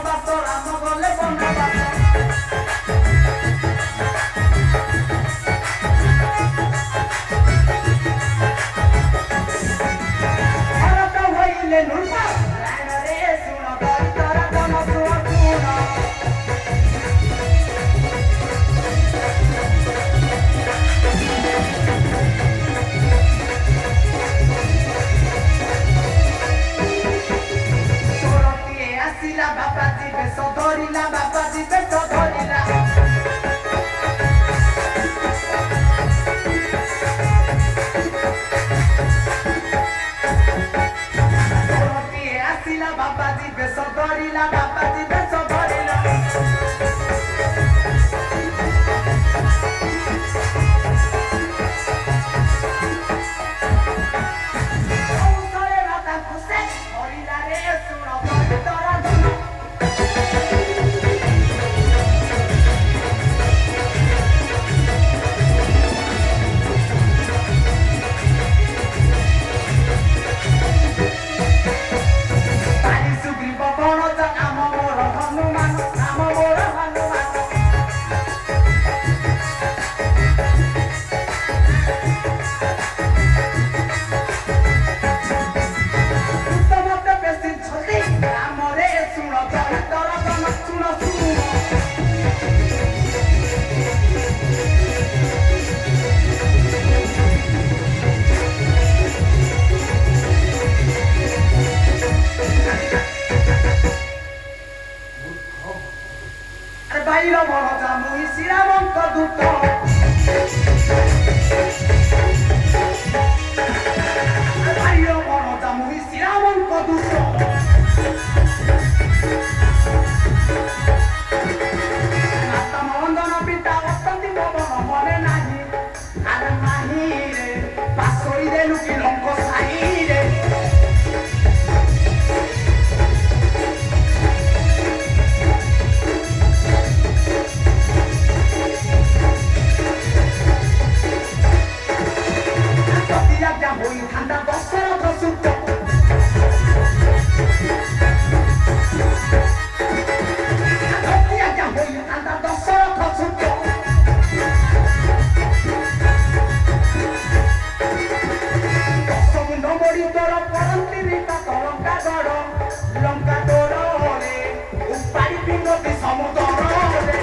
ବନବାସ ରାମ ଗଲେ ବନବାସ ଭରତ ହଇଲେ ନୃପ ରାଣରେ ଶୁଣ ଦରିଦ୍ର ଜନ ଶୁଣ ଶୁଣ আসিলা বাবাজি বেশ ধরিলা বাবাজি বেশ ধরিলা আসিলা বাবাজি বেশ ধরিলা বাবাজি বেশ ধরিলা ধরিলা রে শুণ তোরা বাইর বড় জামুই শ্রীরামন্ত দূত বাইর বড় জামুই শ্রীরামন্ত দূত মাতা মন্দন পিতা অত্যন্তি পবন মনে নাহি আরে নাহি রে পাশই রে লুকি লঙ্ক সাই রে হই ঠান্ডা দশরথ সুত হই ঠান্ডা দশরথ সুত দশমুণ্ড মরি তোর পরন্তি রিতা লঙ্কা গড় লঙ্কা দোরে উপারি পিঙ্গতি সমুদ্র রে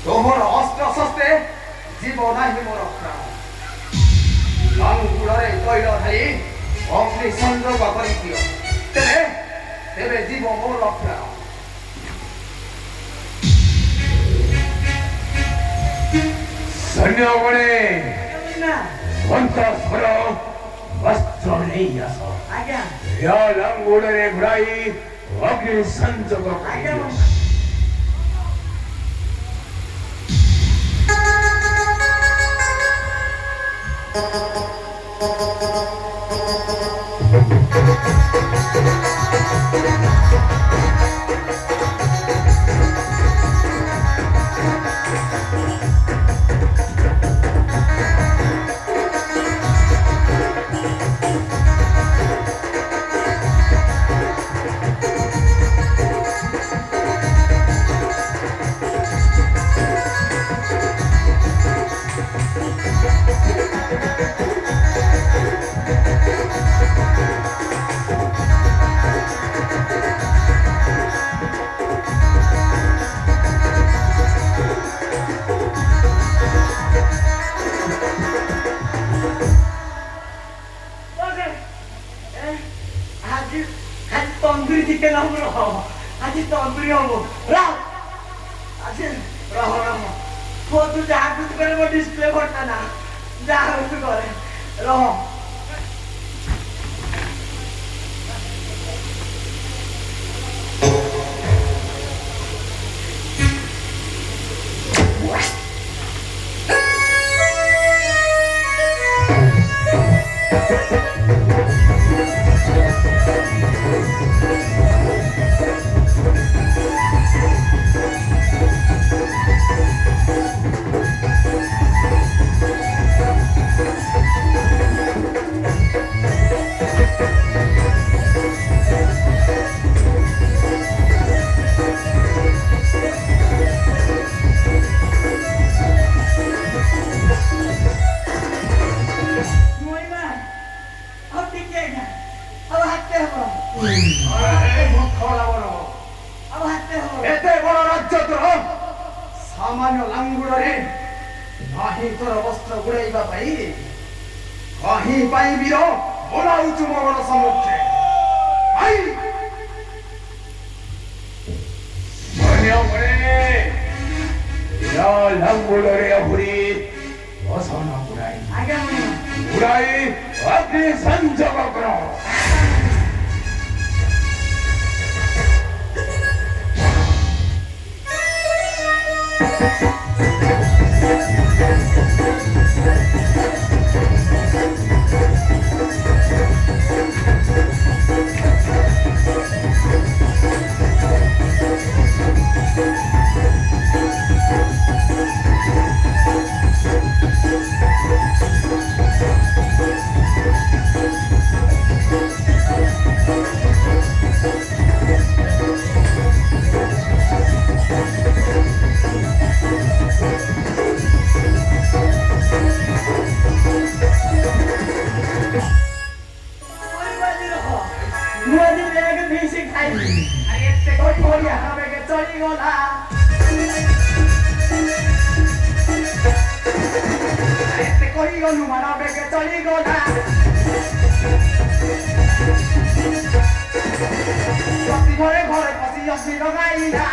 তোমর অস্ত্র শস্ত্রে জীব নাহি মোর প্রাণ লাঙ্গুড়রে তৈল ঢালি অগ্নি সংযোগ করি দিও তেবে তেবে জীব মোর প্রাণ সৈন্যগণে অন্তঃপুর বস্ত্র নেই আস লাঙ্গুড়রে ঘুরাই অগ্নি সংযোগ করি দিও 아직 떤들이 짓게 나무로 아직 떤들이 하고 राव 아직 राव वो तू जहाँ कुछ करे वो डिस्प्ले करता ना जहाँ कुछ करे रहो ଏତେ ବଡ଼ ରାଜ୍ୟ ତୋର ସାମାନ୍ୟ ଲାଙ୍ଗୁଡ଼ରେ ନାହିଁ ତୋର ବସ୍ତ୍ର ଗୁଡ଼ାଇବା ପାଇଁ କହିଁ ପାଇଁ ବୀର ବୋଲାଉଛୁ ମୋ ବଡ଼ ସମ୍ମୁଖେ ଲାଙ୍ଗୁଡ଼ରେ ଆହୁରି ବସନ ଗୁଡ଼ାଇ ଅଗ୍ନି ସଂଯୋଗ କର ঘরে ঘরে পশি অসি লগাইলা